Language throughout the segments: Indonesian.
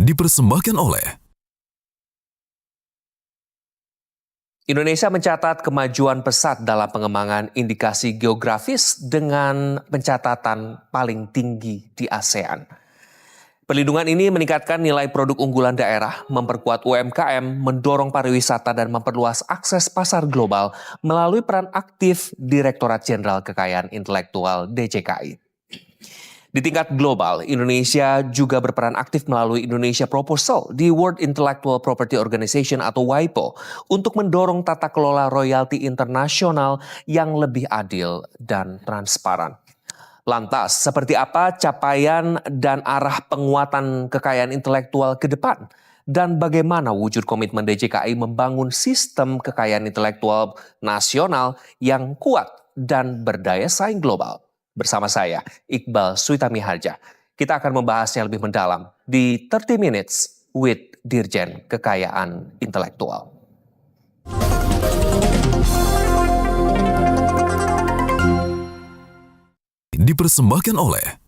dipersembahkan oleh Indonesia mencatat kemajuan pesat dalam pengembangan indikasi geografis dengan pencatatan paling tinggi di ASEAN. Perlindungan ini meningkatkan nilai produk unggulan daerah, memperkuat UMKM, mendorong pariwisata dan memperluas akses pasar global melalui peran aktif Direktorat Jenderal Kekayaan Intelektual DJKI. Di tingkat global, Indonesia juga berperan aktif melalui Indonesia Proposal di World Intellectual Property Organization atau WIPO untuk mendorong tata kelola royalti internasional yang lebih adil dan transparan. Lantas, seperti apa capaian dan arah penguatan kekayaan intelektual ke depan? Dan bagaimana wujud komitmen DJKI membangun sistem kekayaan intelektual nasional yang kuat dan berdaya saing global? Bersama saya, Iqbal Suitami Harja. Kita akan membahasnya lebih mendalam di 30 Minutes with Dirjen Kekayaan Intelektual. dipersembahkan oleh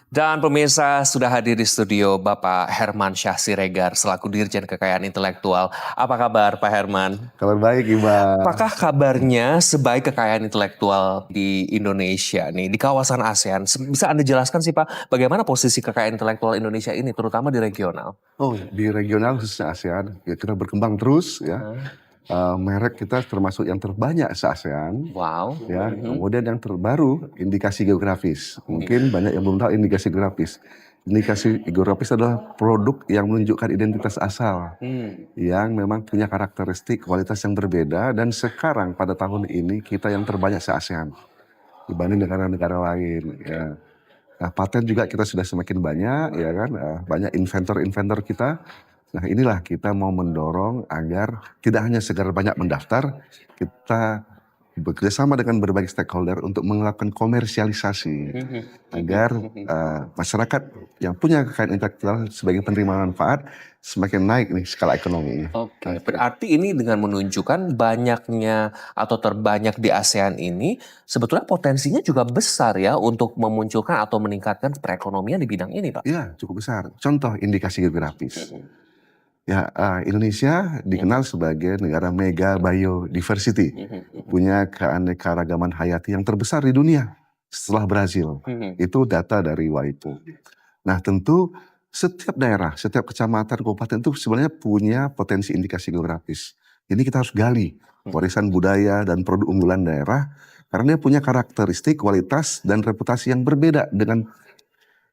Dan pemirsa, sudah hadir di studio Bapak Herman Syah Siregar selaku Dirjen Kekayaan Intelektual. Apa kabar Pak Herman? Kabar baik, Iqbal. Apakah kabarnya sebaik kekayaan intelektual di Indonesia nih, di kawasan ASEAN? Bisa Anda jelaskan sih Pak, bagaimana posisi kekayaan intelektual Indonesia ini, terutama di regional? Oh, di regional khususnya ASEAN, ya kita berkembang terus ya. Merek kita termasuk yang terbanyak se-ASEAN. Wow. Ya, kemudian yang terbaru indikasi geografis. Mungkin banyak yang belum tahu indikasi geografis. Indikasi geografis adalah produk yang menunjukkan identitas asal yang memang punya karakteristik kualitas yang berbeda, dan sekarang pada tahun ini kita yang terbanyak se-ASEAN dibanding negara-negara lain. Ya. Nah, paten juga kita sudah semakin banyak, ya kan? Banyak inventor-inventor kita. Nah, inilah kita mau mendorong agar tidak hanya sekedar banyak mendaftar, kita bekerjasama dengan berbagai stakeholder untuk melakukan komersialisasi agar masyarakat yang punya kekayaan intelektual sebagai penerima manfaat semakin naik nih skala ekonomi. Oke, berarti ini dengan menunjukkan banyaknya atau terbanyak di ASEAN ini sebetulnya potensinya juga besar ya untuk memunculkan atau meningkatkan perekonomian di bidang ini Pak. Iya, cukup besar. Contoh indikasi geografis. Ya, Indonesia dikenal sebagai negara mega biodiversity, punya keanekaragaman hayati yang terbesar di dunia setelah Brazil. Itu data dari WIPO. Nah, tentu setiap daerah, setiap kecamatan, kabupaten itu sebenarnya punya potensi indikasi geografis. Ini kita harus gali warisan budaya dan produk unggulan daerah karena dia punya karakteristik, kualitas, dan reputasi yang berbeda dengan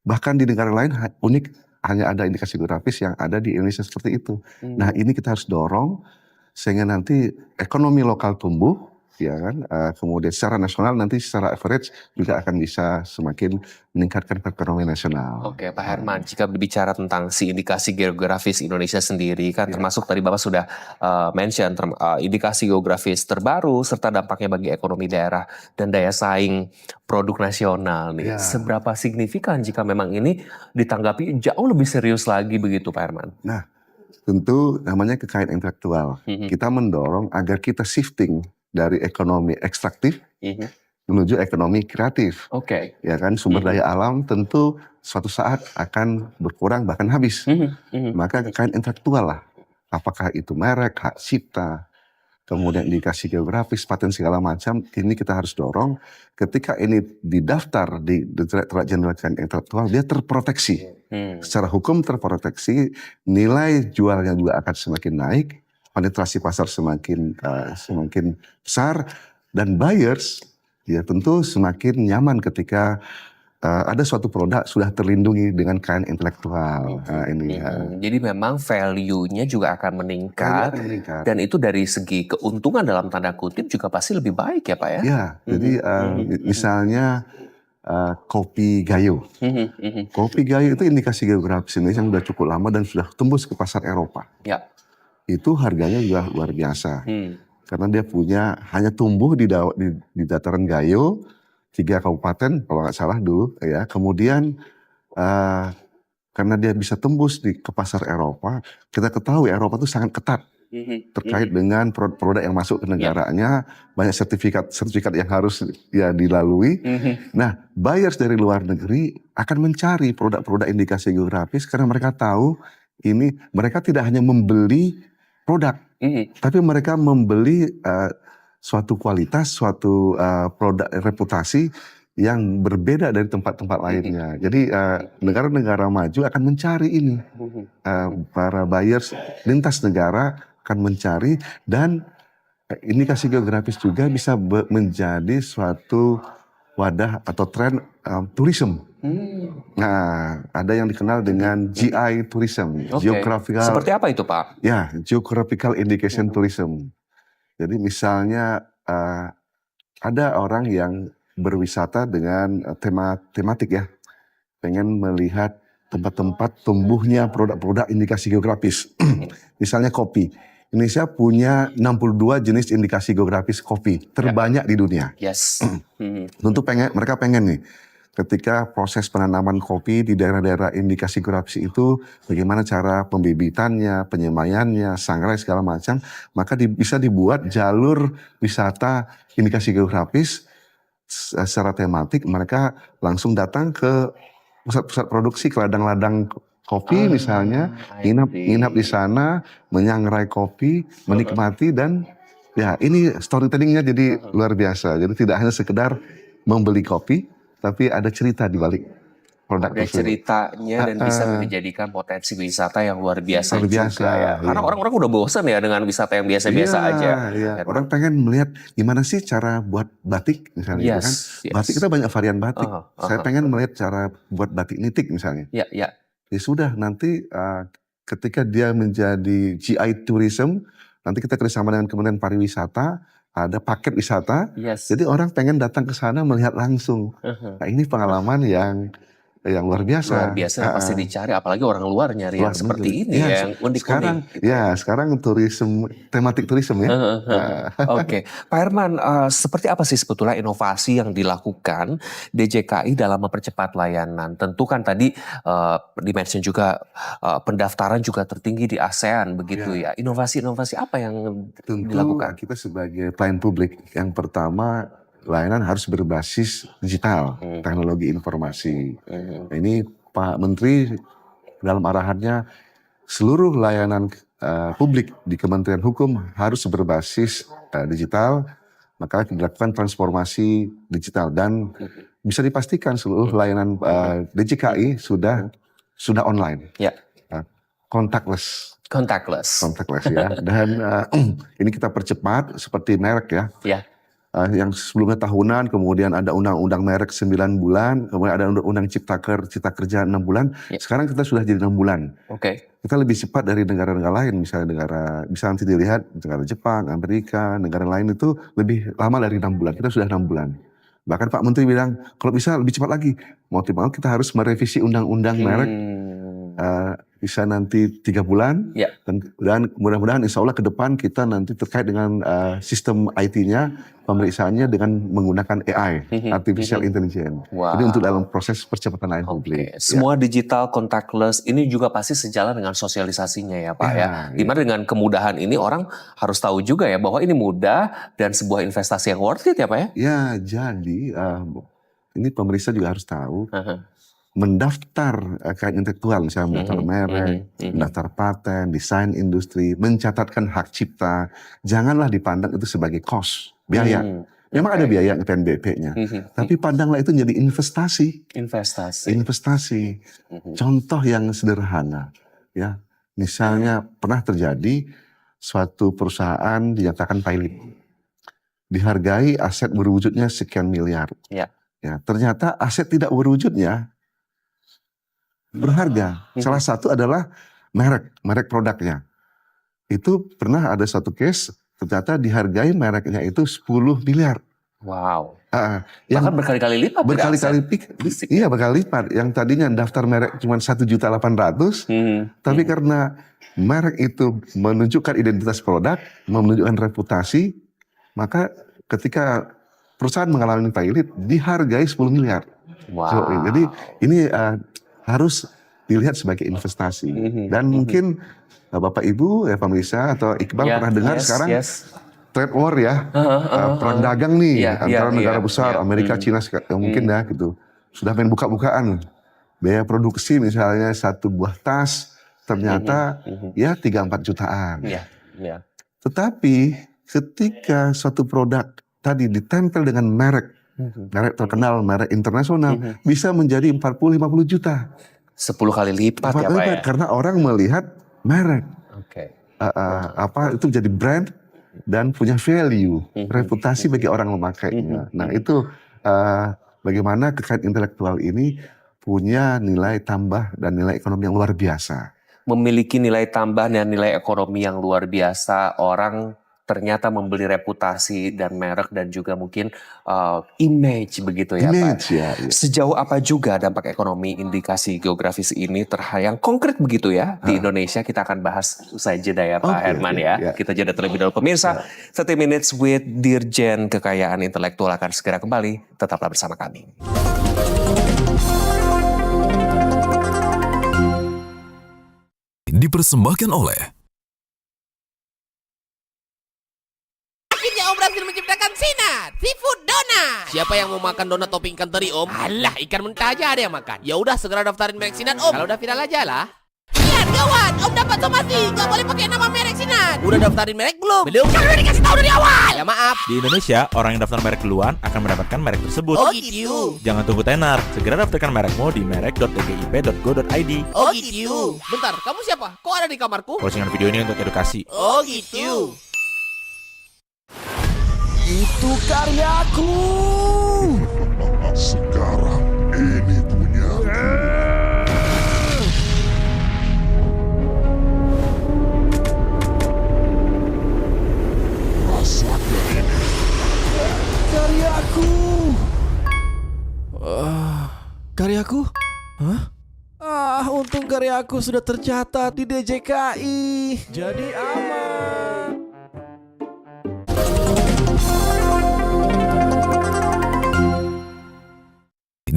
bahkan di negara lain unik. Hanya ada indikasi geografis yang ada di Indonesia seperti itu. Nah, ini kita harus dorong sehingga nanti ekonomi lokal tumbuh, ya kan? Kemudian secara nasional nanti secara average juga akan bisa semakin meningkatkan perekonomian nasional. Oke, Pak Herman, jika berbicara tentang si indikasi geografis Indonesia sendiri kan termasuk tadi Bapak sudah mention indikasi geografis terbaru serta dampaknya bagi ekonomi daerah dan daya saing produk nasional nih. Seberapa signifikan jika memang ini ditanggapi jauh lebih serius lagi begitu Pak Herman? Nah, tentu namanya kekayaan intelektual. Kita mendorong agar kita shifting dari ekonomi ekstraktif menuju ekonomi kreatif. Oke. Ya kan, sumber daya alam tentu suatu saat akan berkurang bahkan habis. Maka kekayaan intelektual lah. Apakah itu merek, hak cipta, kemudian indikasi geografis, paten segala macam, ini kita harus dorong. Ketika ini didaftar di Direktorat Jenderal Kekayaan Intelektual, dia terproteksi. Secara hukum terproteksi, nilai jualnya juga akan semakin naik, penetrasi pasar semakin besar, dan buyers ya tentu semakin nyaman ketika ada suatu produk sudah terlindungi dengan kekayaan intelektual. Jadi memang value-nya juga akan meningkat, dan itu dari segi keuntungan dalam tanda kutip juga pasti lebih baik ya Pak ya? Ya, jadi misalnya kopi Gayo. Kopi Gayo itu indikasi geografis Indonesia yang sudah cukup lama dan sudah tembus ke pasar Eropa. Ya. Itu harganya juga luar biasa. Karena dia punya hanya tumbuh di dataran Gayo, 3 kabupaten kalau nggak salah dulu ya. Kemudian karena dia bisa tembus ke pasar Eropa, kita ketahui Eropa itu sangat ketat terkait dengan produk yang masuk ke negaranya, banyak sertifikat yang harus ya dilalui. Nah, buyers dari luar negeri akan mencari produk-produk indikasi geografis karena mereka tahu ini mereka tidak hanya membeli produk, tapi mereka membeli suatu kualitas, suatu produk reputasi yang berbeda dari tempat-tempat lainnya. Jadi negara-negara maju akan mencari ini. Para buyers lintas negara akan mencari, dan indikasi geografis juga bisa menjadi suatu wadah atau tren tourism. Nah, ada yang dikenal dengan GI tourism, geographical. Seperti apa itu, Pak? Ya, geographical indication tourism. Jadi misalnya ada orang yang berwisata dengan tematik ya, pengen melihat tempat-tempat tumbuhnya produk-produk indikasi geografis. Misalnya kopi. Indonesia punya 62 jenis indikasi geografis kopi terbanyak di dunia. Yes. Tentu mereka pengen nih, ketika proses penanaman kopi di daerah-daerah indikasi geografis itu, bagaimana cara pembibitannya, penyemaiannya, sangrai segala macam, maka bisa dibuat jalur wisata indikasi geografis secara tematik. Mereka langsung datang ke pusat-pusat produksi, ke ladang-ladang kopi misalnya, nginap di sana, menyangrai kopi, menikmati, dan ya ini storytellingnya jadi luar biasa. Jadi tidak hanya sekedar membeli kopi, tapi ada cerita di balik produk ada tersebut. Ceritanya dan bisa menjadikan potensi wisata yang luar biasa Luar biasa, juga ya. Karena iya. orang-orang udah bosan ya dengan wisata yang biasa-biasa aja. Iya. Orang pengen melihat gimana sih cara buat batik misalnya, gitu kan. Batik kita banyak varian batik. Saya pengen melihat cara buat batik nitik misalnya. Ya. Ya sudah, nanti ketika dia menjadi GI tourism, nanti kita kerjasama dengan Kementerian Pariwisata, ada paket wisata. Jadi orang pengen datang ke sana melihat langsung. Nah, ini pengalaman yang luar biasa. Luar biasa pasti dicari, apalagi orang luar nyari yang seperti ini ya, yang unik-unik. Sekarang tourism, tematik tourism ya. Oke, Pak Herman, seperti apa sih sebetulnya inovasi yang dilakukan DJKI dalam mempercepat layanan? Tentu kan tadi dimention juga pendaftaran juga tertinggi di ASEAN begitu ya. Inovasi-inovasi apa yang dilakukan? Tentu kita sebagai pelayan publik, yang pertama layanan harus berbasis digital, teknologi informasi. Nah, ini Pak Menteri dalam arahannya seluruh layanan publik di Kementerian Hukum harus berbasis digital, maka dilakukan transformasi digital, dan bisa dipastikan seluruh layanan DJKI sudah online, contactless ya. Dan ini kita percepat seperti merek ya. Yang sebelumnya tahunan, kemudian ada undang-undang merek 9 bulan, kemudian ada undang-undang cipta kerja 6 bulan, sekarang kita sudah jadi 6 bulan. Kita lebih cepat dari negara-negara lain, bisa nanti dilihat negara Jepang, Amerika, negara lain itu lebih lama dari 6 bulan, kita sudah 6 bulan. Bahkan Pak Menteri bilang, kalau bisa lebih cepat lagi, mau tidak mau kita harus merevisi undang-undang merek, bisa nanti 3 bulan, dan mudah-mudahan insya Allah ke depan kita nanti terkait dengan sistem IT-nya, pemeriksaannya dengan menggunakan AI, Artificial Intelligence. Jadi untuk dalam proses percepatan layanan publik. Semua digital contactless ini juga pasti sejalan dengan sosialisasinya ya Pak ya. Dimana dengan kemudahan ini orang harus tahu juga ya bahwa ini mudah dan sebuah investasi yang worth it ya Pak ya. Ya, jadi ini pemerintah juga harus tahu. Mendaftar kekayaan intelektual, misalnya mendaftar merek, mendaftar paten, desain industri, mencatatkan hak cipta, janganlah dipandang itu sebagai cost, biaya. Memang ada biaya PNBP-nya, tapi pandanglah itu menjadi investasi. Contoh yang sederhana, ya, misalnya pernah terjadi suatu perusahaan dinyatakan pilot, dihargai aset berwujudnya sekian miliar. Ya, ternyata aset tidak berwujudnya berharga. Salah satu adalah merek produknya. Itu pernah ada satu case, ternyata dihargai mereknya itu 10 miliar. Wow. Yang bahkan berkali-kali lipat. Iya, berkali lipat. Yang tadinya daftar merek cuma 1.800.000, tapi karena merek itu menunjukkan identitas produk, menunjukkan reputasi, maka ketika perusahaan mengalami pilot, dihargai 10 miliar. So, jadi ini harus dilihat sebagai investasi. Dan mungkin Bapak Ibu, pemirsa atau Iqbal pernah dengar sekarang trade war ya, perang dagang nih antara negara besar, Amerika, Cina, mungkin ya gitu. Sudah main buka-bukaan. Biaya produksi misalnya satu buah tas ternyata ya 3-4 jutaan. Iya, iya. Tetapi ketika suatu produk tadi ditempel dengan merek terkenal, merek internasional, bisa menjadi 40-50 juta. 10 kali lipat ya Pak ya? Karena orang melihat merek. Oke. Itu jadi brand dan punya value, reputasi bagi orang memakainya. Nah itu bagaimana kekayaan intelektual ini punya nilai tambah dan nilai ekonomi yang luar biasa. Memiliki nilai tambah dan nilai ekonomi yang luar biasa, orang ternyata membeli reputasi dan merek dan juga mungkin image begitu ya Image, Pak. ya. Sejauh apa juga dampak ekonomi indikasi geografis ini yang konkret begitu ya di Indonesia? Kita akan bahas usai jeda ya Pak Herman ya. Kita jeda terlebih dahulu pemirsa. 30 Minutes with Dirjen Kekayaan Intelektual akan segera kembali. Tetaplah bersama kami. Dipersembahkan oleh Akhirnya Om berhasil menciptakan Sinar Seafood Donut. Siapa yang mau makan donat topping ikan teri Om? Alah, ikan mentah aja ada yang makan. Ya udah segera daftarin merek Sinar Om. Kalau udah viral aja lah. Lihat gawat, Om dapat somasi. Gak boleh pakai nama merek Sinar. Udah daftarin merek belum? Belum. Kan udah dikasih tahu dari awal. Ya maaf. Di Indonesia, orang yang daftar merek duluan akan mendapatkan merek tersebut. Oh gitu. Jangan tunggu tenar, segera daftarkan merekmu di merek.tgip.go.id. Oh gitu. Bentar, kamu siapa? Kok ada di kamarku? Postingan video ini untuk edukasi. Oh gitu. Itu karyaku. Sekarang ini punya. Rasakan ini. Karyaku. Karyaku? Hah? Untung karyaku sudah tercatat di DJKI. Jadi aman.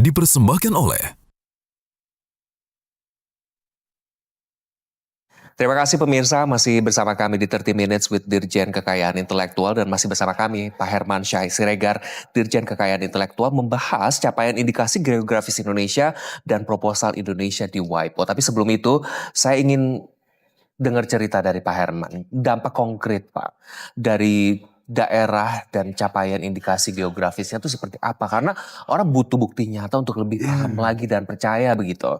dipersembahkan oleh Terima kasih pemirsa, masih bersama kami di 30 Minutes with Dirjen Kekayaan Intelektual dan masih bersama kami Pak Herman Syah Siregar, Dirjen Kekayaan Intelektual membahas capaian indikasi geografis Indonesia dan proposal Indonesia di WIPO. Tapi sebelum itu saya ingin dengar cerita dari Pak Herman, dampak konkret Pak dari daerah dan capaian indikasi geografisnya itu seperti apa? Karena orang butuh bukti nyata untuk lebih paham lagi dan percaya begitu.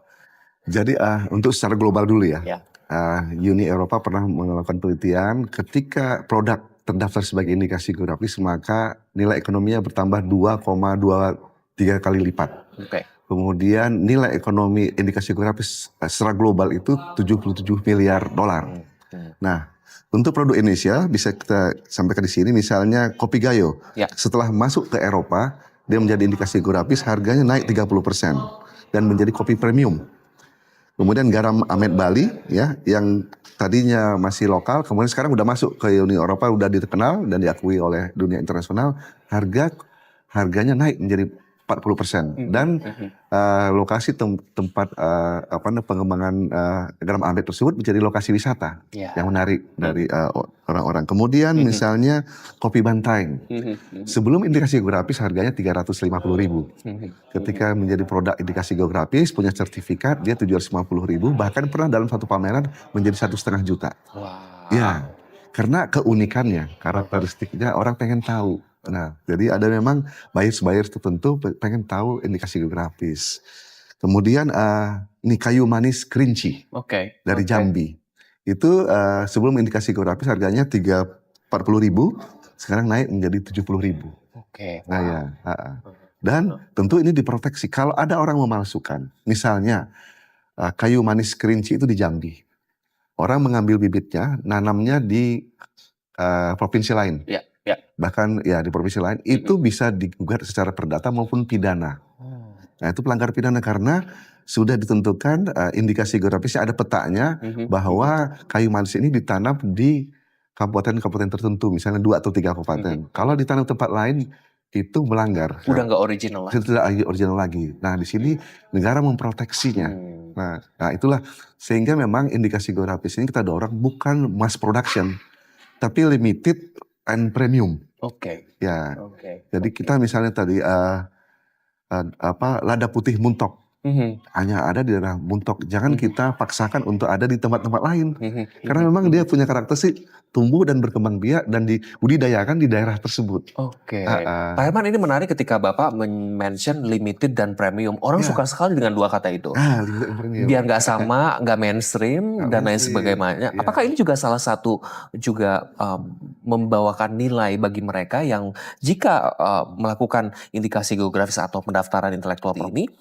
Jadi untuk secara global dulu ya. Ya. Uni Eropa pernah melakukan penelitian ketika produk terdaftar sebagai indikasi geografis maka nilai ekonominya bertambah 2,23 kali lipat. Oke. Kemudian nilai ekonomi indikasi geografis secara global itu 77 miliar dolar. Nah, untuk produk Indonesia bisa kita sampaikan di sini misalnya kopi Gayo. Ya. Setelah masuk ke Eropa, dia menjadi indikasi geografis harganya naik 30% dan menjadi kopi premium. Kemudian garam Amet Bali ya yang tadinya masih lokal kemudian sekarang udah masuk ke Uni Eropa, udah dikenal dan diakui oleh dunia internasional, harganya naik menjadi 40% dan lokasi tempat pengembangan garam Amet tersebut menjadi lokasi wisata yang menarik dari orang-orang. Kemudian misalnya kopi Bantaeng. Sebelum indikasi geografis harganya 350.000. Ketika menjadi produk indikasi geografis punya sertifikat dia 750.000, bahkan pernah dalam satu pameran menjadi 1,5 juta. Wow. Ya, karena keunikannya, karakteristiknya orang pengen tahu. Nah, jadi ada memang buyers tertentu pengen tahu indikasi geografis. Kemudian ini kayu manis kerinci dari Jambi. Itu sebelum indikasi geografis harganya 40.000, sekarang naik menjadi 70.000. Oke. Nah ya, dan tentu ini diproteksi. Kalau ada orang memalsukan, misalnya kayu manis kerinci itu di Jambi, orang mengambil bibitnya, nanamnya di provinsi lain. Ya. Bahkan ya di provinsi lain itu bisa digugat secara perdata maupun pidana. Nah itu pelanggar pidana karena sudah ditentukan indikasi geografisnya ada petanya bahwa kayu manis ini ditanam di kabupaten-kabupaten tertentu, misalnya 2 atau 3 kabupaten. Kalau ditanam tempat lain itu melanggar. Udah nggak original lagi. Tidak original lagi. Nah di sini negara memproteksinya. Nah itulah sehingga memang indikasi geografis ini kita dorong bukan mass production, tapi limited and premium. Oke. Ya. Jadi kita misalnya tadi lada putih muntok. hanya ada di daerah Muntok. Jangan kita paksakan untuk ada di tempat-tempat lain. Karena memang dia punya karakteristik tumbuh dan berkembang biak dan dibudidayakan di daerah tersebut. Oke. Pak Herman, ini menarik ketika Bapak mention limited dan premium. Orang Ya. suka sekali dengan dua kata itu. Limited and premium. Biar nggak sama, nggak mainstream, Nggak dan lain mainstream, sebagainya. ya. Apakah ini juga salah satu juga membawakan nilai bagi mereka yang jika melakukan indikasi geografis atau pendaftaran intelektual ini,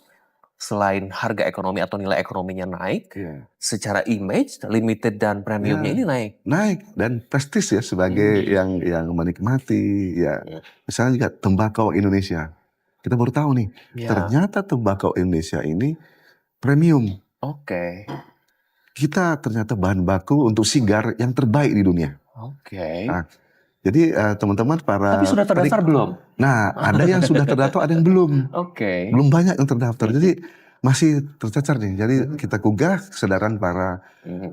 selain harga ekonomi atau nilai ekonominya naik, Iya. secara image, limited dan premiumnya Ya. ini naik. Naik dan prestis ya sebagai yang menikmati ya. Misalnya juga tembakau Indonesia. Kita baru tahu nih, Ya. ternyata tembakau Indonesia ini premium. Oke. Kita ternyata bahan baku untuk sigar yang terbaik di dunia. Oke. Nah, jadi teman-teman para Tapi sudah terdaftar belum? Nah, ada yang sudah terdaftar, ada yang belum. Oke. Belum banyak yang terdaftar. Jadi masih tercecer nih. Jadi kita gugah kesadaran para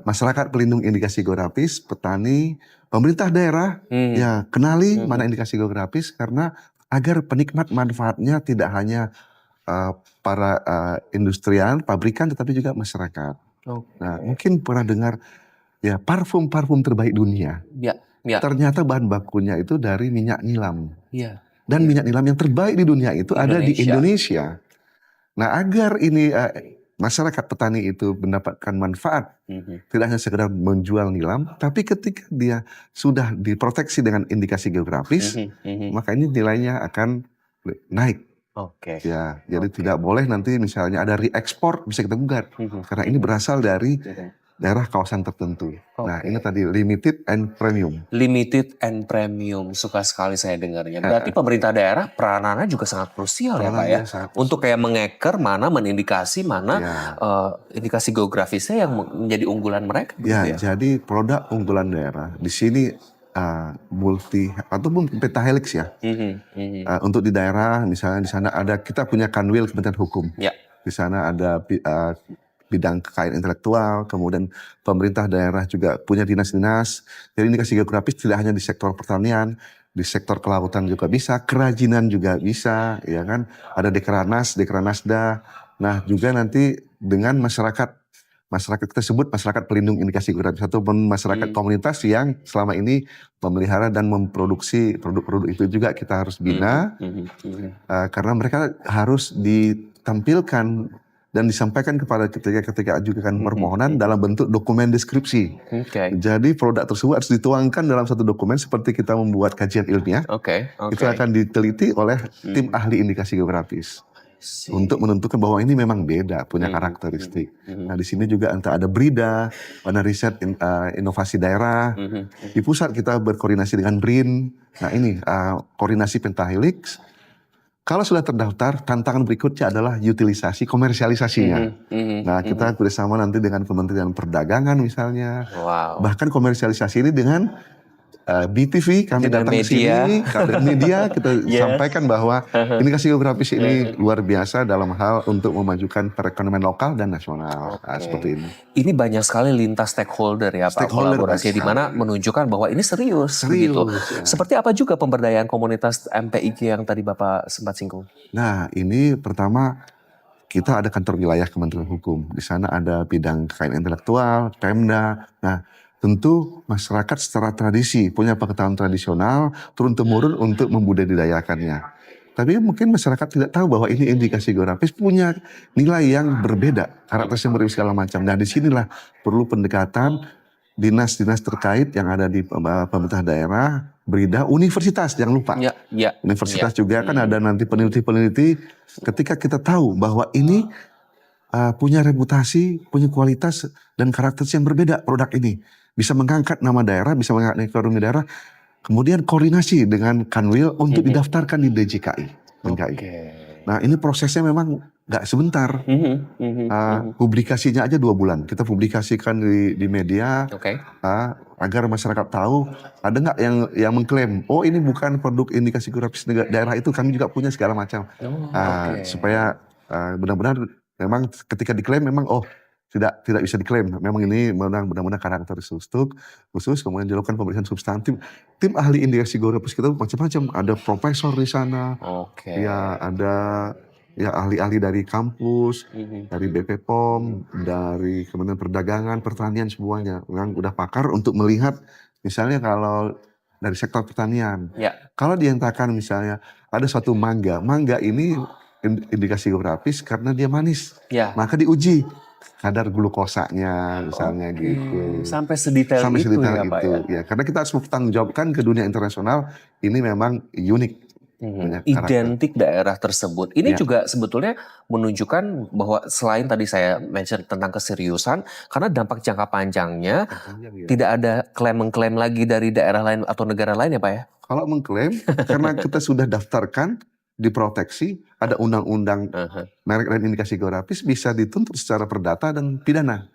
masyarakat pelindung indikasi geografis, petani, pemerintah daerah, ya kenali mana indikasi geografis karena agar penikmat manfaatnya tidak hanya para industrian, pabrikan, tetapi juga masyarakat. Nah, mungkin pernah dengar ya parfum terbaik dunia. Ya. Ya. Ternyata bahan bakunya itu dari minyak nilam. Ya. Dan minyak nilam yang terbaik di dunia itu ada di Indonesia. Nah, agar ini masyarakat petani itu mendapatkan manfaat, tidak hanya sekedar menjual nilam, tapi ketika dia sudah diproteksi dengan indikasi geografis, maka ini nilainya akan naik. Oke. Ya, jadi tidak boleh nanti misalnya ada reekspor bisa kita gugat, karena ini berasal dari daerah kawasan tertentu. Nah, ini tadi limited and premium. Limited and premium, suka sekali saya dengarnya. Berarti pemerintah daerah peranannya juga sangat krusial ya Pak ya, Peranannya sangat untuk kayak mengeker mana, menindikasi mana Ya. indikasi geografisnya yang menjadi unggulan mereka. Ya, Begitu ya. jadi produk unggulan daerah di sini multi ataupun peta helix ya. Untuk di daerah, misalnya di sana ada kita punya Kanwil Kementerian Hukum. Ya. Di sana ada bidang kekayaan intelektual, kemudian pemerintah daerah juga punya dinas-dinas. Jadi indikasi geografis tidak hanya di sektor pertanian, di sektor kelautan juga bisa, kerajinan juga bisa, ya kan? Ada Dekranas, Dekranasda. Nah, juga nanti dengan masyarakat kita sebut masyarakat pelindung indikasi geografis atau masyarakat komunitas yang selama ini memelihara dan memproduksi produk-produk itu juga kita harus bina, karena mereka harus ditampilkan dan disampaikan kepada ketika ajukan permohonan dalam bentuk dokumen deskripsi. Oke. Jadi produk tersebut harus dituangkan dalam satu dokumen seperti kita membuat kajian ilmiah. Oke. Itu akan diteliti oleh tim ahli indikasi geografis untuk menentukan bahwa ini memang beda, punya karakteristik. Nah, di sini juga ada BRIDA, ada riset inovasi daerah. Di pusat kita berkoordinasi dengan BRIN. Nah, ini koordinasi pentahelix. Kalau sudah terdaftar, tantangan berikutnya adalah utilisasi, komersialisasinya. Nah, kita bersama nanti dengan Kementerian Perdagangan misalnya. Wow. Bahkan komersialisasi ini dengan BTV, kami Dengan datang ke sini, kader media, kita sampaikan bahwa indikasi geografis ini luar biasa dalam hal untuk memajukan perekonomian lokal dan nasional. Nah, seperti ini. Ini banyak sekali lintas stakeholder ya Pak, Stakeholder kolaborasi di mana menunjukkan bahwa ini serius begitu. ya. Seperti apa juga pemberdayaan komunitas MPIG yang tadi Bapak sempat singgung? Nah, ini pertama kita ada kantor wilayah Kementerian Hukum. Di sana ada bidang kekayaan intelektual, Pemda. Nah, tentu masyarakat secara tradisi punya pengetahuan tradisional turun-temurun untuk membudidayakannya. Tapi mungkin masyarakat tidak tahu bahwa ini indikasi geografis punya nilai yang berbeda, karakteristik berbeda segala macam. Dan disinilah perlu pendekatan dinas-dinas terkait yang ada di pemerintah daerah, BRIDA, universitas jangan lupa. Ya. Universitas juga kan ada nanti peneliti-peneliti. Ketika kita tahu bahwa ini punya reputasi, punya kualitas dan karakteristik yang berbeda produk ini. Bisa mengangkat nama daerah, bisa mengangkat ekonomi daerah. Kemudian koordinasi dengan Kanwil untuk didaftarkan di DJKI. Nah, ini prosesnya memang nggak sebentar. Publikasinya aja 2 bulan. Kita publikasikan di media agar masyarakat tahu. Ada nggak yang mengklaim, oh ini bukan produk indikasi geografis daerah itu, kami juga punya segala macam. Supaya benar-benar memang ketika diklaim memang tidak bisa diklaim. Memang ini benar-benar karakter khusus, kemudian dilakukan pemeriksaan substantif. Tim ahli indikasi geografis kita macam-macam. Ada profesor di sana, ya ada ya ahli-ahli dari kampus, dari BP POM, dari Kementerian Perdagangan, Pertanian semuanya, yang udah pakar untuk melihat misalnya kalau dari sektor pertanian, Ya. kalau dinyatakan misalnya ada suatu mangga ini indikasi geografis karena dia manis, Ya. maka diuji kadar glukosanya misalnya gitu. Sampai sedetail Sampai itu sedetail ya Pak itu, ya. ya karena kita harus bertanggungjawabkan ke dunia internasional, ini memang unik. Banyak karakter. Identik daerah tersebut. Ini Ya. juga sebetulnya menunjukkan bahwa selain tadi saya mention tentang keseriusan, karena dampak jangka panjangnya Ya. tidak ada klaim-mengklaim lagi dari daerah lain atau negara lain ya Pak ya? Kalau mengklaim, karena kita sudah daftarkan, diproteksi, ada undang-undang merek dan indikasi geografis, bisa dituntut secara perdata dan pidana.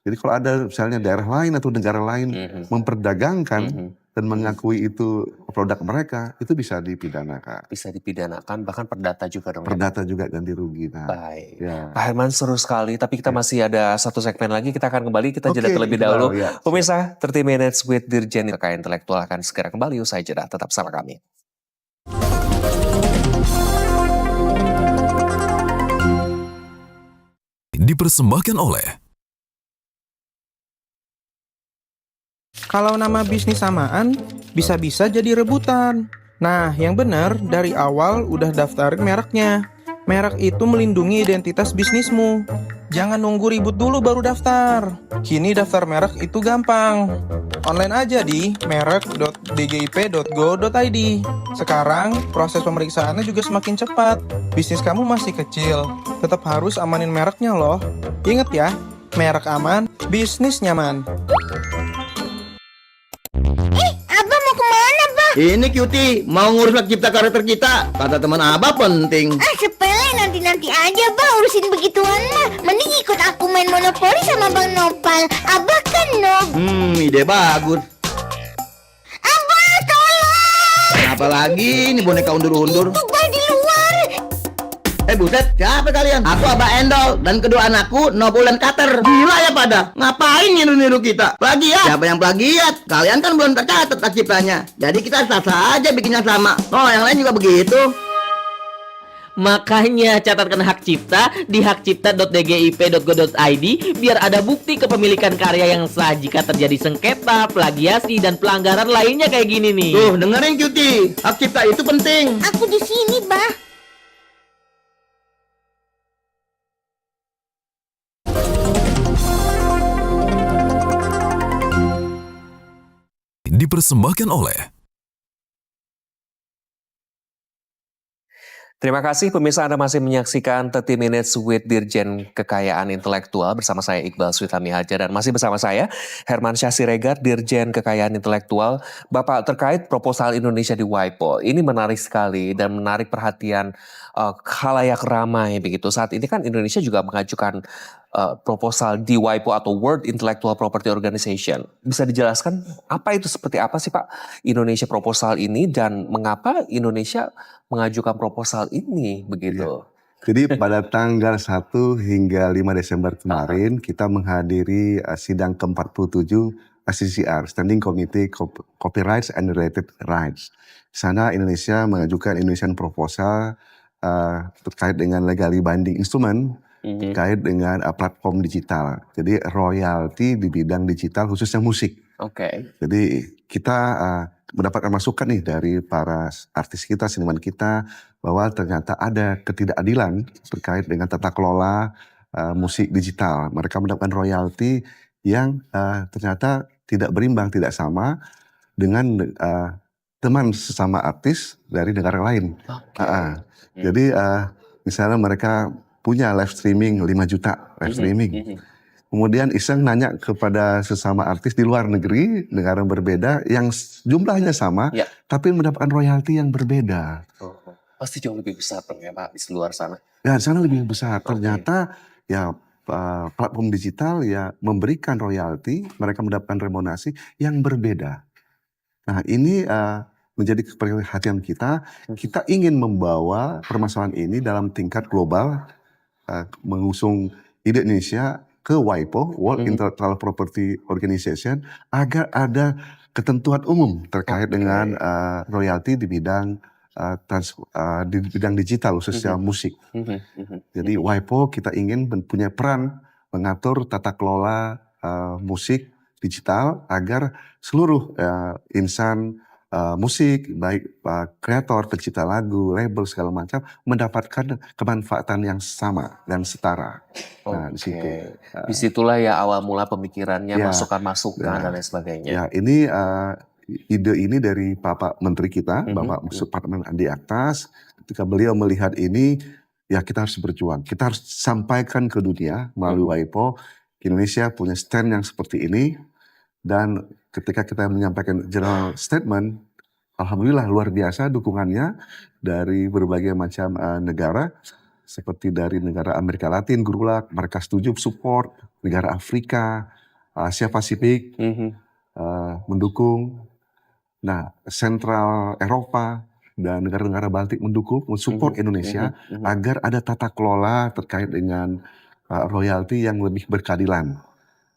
Jadi kalau ada misalnya daerah lain atau negara lain memperdagangkan dan mengakui itu produk mereka, itu bisa dipidana, Kak. Bisa dipidanakan, bahkan perdata juga dong. Perdata juga ganti rugi. Nah, Baik. ya. Pak Herman seru sekali, tapi kita masih ada satu segmen lagi, kita akan kembali, kita jeda Oke, terlebih Iqbal, dahulu. ya. Pemirsa, 30 Minutes with Dirjen Kekayaan Intelektual akan segera kembali usai jeda, tetap bersama kami. Dipersembahkan oleh Kalau nama bisnis samaan, bisa-bisa jadi rebutan. Nah, yang benar dari awal udah daftarin mereknya. Merek itu melindungi identitas bisnismu. Jangan nunggu ribut dulu baru daftar. Kini daftar merek itu gampang. Online aja di merek.dgip.go.id. Sekarang proses pemeriksaannya juga semakin cepat. Bisnis kamu masih kecil, tetap harus amanin mereknya loh. Ingat ya, merek aman, bisnis nyaman. Abah mau kemana, Bah? Ini cuti, mau ngurus hak cipta karakter kita. Kata teman Abah penting. Sepele, nanti aja, Bah, urusin begituan mah. Mending ikut aku main monopoli sama Bang Nopal. Abah kan Nob. Ide bagus. Abah, tolong! Kenapa lagi ini boneka undur-undur? Bah di luar. Buset, siapa kalian? Aku Abah Endol dan kedua anakku Nopul dan Kater. Gila ya pada? Ngapain niru-niru kita? Plagiat? Siapa yang plagiat? Kalian kan belum tercatat hak ciptanya. Jadi kita sah-sah aja bikinnya sama. Oh, yang lain juga begitu. Makanya catatkan hak cipta di hakcipta.dgip.go.id biar ada bukti kepemilikan karya yang sah jika terjadi sengketa, plagiasi, dan pelanggaran lainnya kayak gini nih. Tuh, dengerin cuti. Hak cipta itu penting. Aku di sini, Bah. dipersembahkan oleh Terima kasih pemirsa, Anda masih menyaksikan 30 Minutes with Dirjen Kekayaan Intelektual bersama saya Iqbal Switami Hajar dan masih bersama saya Herman Syah Siregar, Dirjen Kekayaan Intelektual. Bapak, terkait proposal Indonesia di WIPO, ini menarik sekali dan menarik perhatian khalayak ramai begitu. Saat ini kan Indonesia juga mengajukan proposal di WIPO atau World Intellectual Property Organization. Bisa dijelaskan apa itu, seperti apa sih Pak Indonesia proposal ini dan mengapa Indonesia mengajukan proposal ini begitu? Jadi pada tanggal 1 hingga 5 Desember kemarin kita menghadiri sidang ke-47 SCCR, Standing Committee Copyrights and Related Rights. Di sana Indonesia mengajukan Indonesian proposal terkait dengan legally binding instrument terkait dengan platform digital. Jadi royalti di bidang digital khususnya musik. Oke. Jadi kita mendapatkan masukan nih dari para artis kita, seniman kita, bahwa ternyata ada ketidakadilan terkait dengan tata kelola musik digital. Mereka mendapatkan royalti yang ternyata tidak berimbang, tidak sama dengan teman sesama artis dari negara lain. Jadi misalnya mereka punya live streaming 5 juta live streaming. Kemudian iseng nanya kepada sesama artis di luar negeri, negara berbeda yang jumlahnya sama, tapi mendapatkan royalti yang berbeda. Pasti jauh lebih besar dong ya Pak di luar sana. Ya di sana lebih besar. Ternyata ya platform digital ya memberikan royalti, mereka mendapatkan remunerasi yang berbeda. Nah ini menjadi perhatian kita. Kita ingin membawa permasalahan ini dalam tingkat global, mengusung ide Indonesia ke WIPO, World Intellectual Property Organization, agar ada ketentuan umum terkait dengan royalti di bidang di bidang digital khususnya musik. Jadi WIPO kita ingin punya peran mengatur tata kelola musik digital agar seluruh insan musik, baik kreator, pencipta lagu, label segala macam mendapatkan kemanfaatan yang sama dan setara. Nah, di situ. Disitulah ya awal mula pemikirannya, Ya, masukan-masukan dan lain sebagainya. Ya, ini ide ini dari Bapak Menteri kita, Bapak Supratman Andi Aktas. Ketika beliau melihat ini, ya kita harus berjuang. Kita harus sampaikan ke dunia melalui WIPO, Indonesia punya stand yang seperti ini. Dan ketika kita menyampaikan general statement, alhamdulillah luar biasa dukungannya dari berbagai macam negara, seperti dari negara Amerika Latin, GRULAC, mereka setuju support, negara Afrika, Asia Pasifik, mendukung. Nah, Sentral Eropa dan negara-negara Baltik mendukung, mensupport Indonesia agar ada tata kelola terkait dengan royalti yang lebih berkeadilan.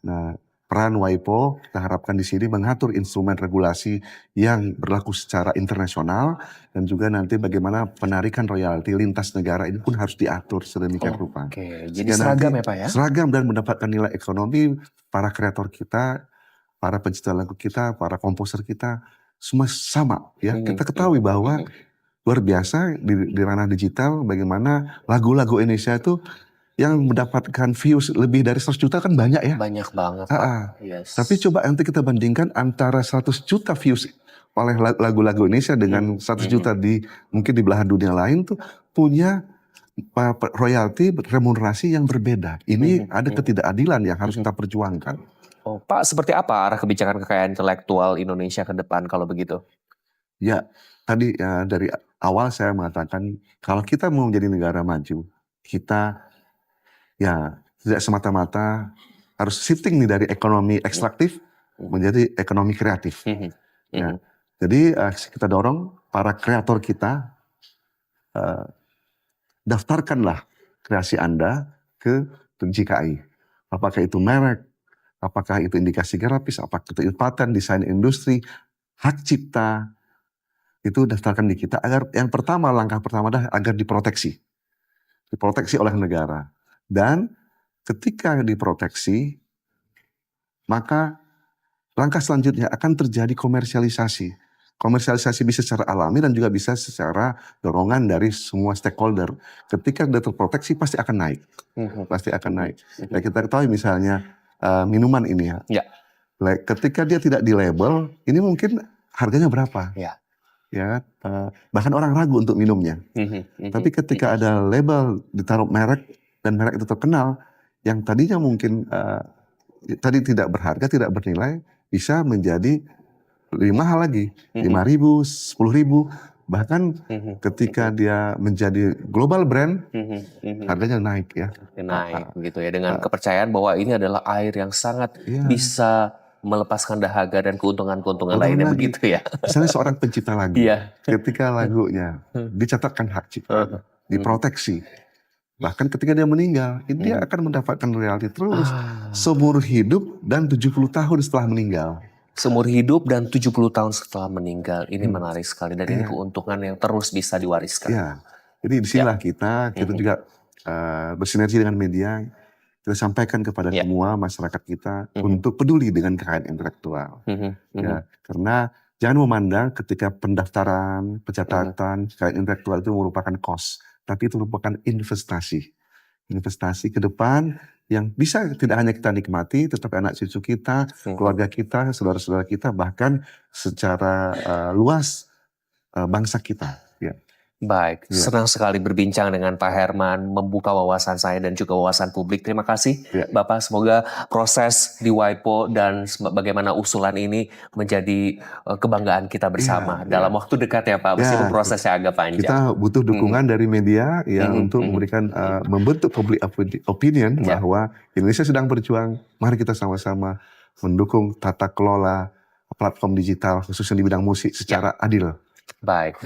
Nah, peran WIPO kita harapkan di sini mengatur instrumen regulasi yang berlaku secara internasional dan juga nanti bagaimana penarikan royalti lintas negara ini pun harus diatur sedemikian rupa. Jadi seragam ya Pak ya? Seragam dan mendapatkan nilai ekonomi para kreator kita, para pencipta lagu kita, para komposer kita semua sama ya. Kita ketahui bahwa luar biasa di ranah digital bagaimana lagu-lagu Indonesia itu yang mendapatkan views lebih dari 100 juta kan banyak ya. Banyak banget Pak. Yes. Tapi coba nanti kita bandingkan antara 100 juta views oleh lagu-lagu Indonesia dengan 100 juta mungkin di belahan dunia lain tuh punya royalti remunerasi yang berbeda. Ini ada ketidakadilan yang harus kita perjuangkan. Oh, Pak, seperti apa arah kebijakan kekayaan intelektual Indonesia ke depan kalau begitu? Ya, tadi dari awal saya mengatakan kalau kita mau menjadi negara maju, kita ya tidak semata-mata harus shifting nih dari ekonomi ekstraktif menjadi ekonomi kreatif. Ya, jadi kita dorong para kreator kita, daftarkanlah kreasi Anda ke JKI. Apakah itu merek, apakah itu indikasi grafis, apakah itu paten, desain industri, hak cipta, itu daftarkan di kita agar yang pertama, langkah pertama adalah agar diproteksi oleh negara. Dan ketika diproteksi, maka langkah selanjutnya akan terjadi komersialisasi. Komersialisasi bisa secara alami dan juga bisa secara dorongan dari semua stakeholder. Ketika sudah terproteksi pasti akan naik. Pasti akan naik. Ya, kita ketahui misalnya minuman ini ya. Ketika dia tidak di label, ini mungkin harganya berapa? Ya, bahkan orang ragu untuk minumnya. Tapi ketika ada label ditaruh merek dan merek itu terkenal, yang tadinya mungkin tadi tidak berharga, tidak bernilai, bisa menjadi lebih mahal lagi, 5.000, 10.000, bahkan ketika dia menjadi global brand, harganya naik ya. Naik begitu ya, dengan kepercayaan bahwa ini adalah air yang sangat bisa melepaskan dahaga dan keuntungan-keuntungan lainnya begitu ya. Misalnya seorang pencipta lagu, ketika lagunya dicatatkan hak cipta, diproteksi, bahkan ketika dia meninggal, dia akan mendapatkan royalti terus seumur hidup dan 70 tahun setelah meninggal. Seumur hidup dan 70 tahun setelah meninggal, ini menarik sekali dan ini keuntungan yang terus bisa diwariskan. Ya, jadi disinilah kita juga bersinergi dengan media, kita sampaikan kepada semua masyarakat kita untuk peduli dengan kekayaan intelektual. Ya, karena jangan memandang ketika pendaftaran, pencatatan kekayaan intelektual itu merupakan cost, tapi itu merupakan investasi. Investasi ke depan yang bisa tidak hanya kita nikmati, tetapi anak cucu kita, keluarga kita, saudara-saudara kita, bahkan secara luas bangsa kita. Ya. Baik, senang sekali berbincang dengan Pak Herman, membuka wawasan saya dan juga wawasan publik. Terima kasih Bapak, semoga proses di WIPO dan bagaimana usulan ini menjadi kebanggaan kita bersama dalam waktu dekat ya Pak, meskipun prosesnya agak panjang. Kita butuh dukungan dari media ya untuk memberikan, membentuk public opinion bahwa Indonesia sedang berjuang, mari kita sama-sama mendukung tata kelola platform digital khususnya di bidang musik secara adil. Baik.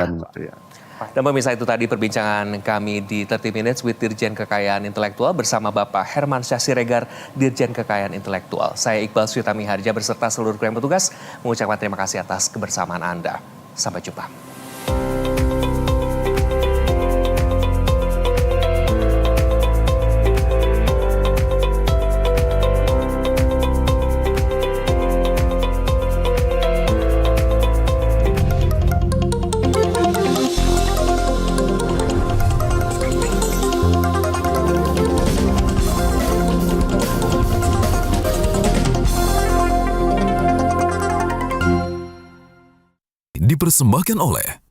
Dan pemirsa, itu tadi perbincangan kami di 30 Minutes with Dirjen Kekayaan Intelektual bersama Bapak Herman Syah Siregar, Dirjen Kekayaan Intelektual. Saya Iqbal Switami Harja beserta seluruh kru yang bertugas mengucapkan terima kasih atas kebersamaan Anda. Sampai jumpa. dipersembahkan oleh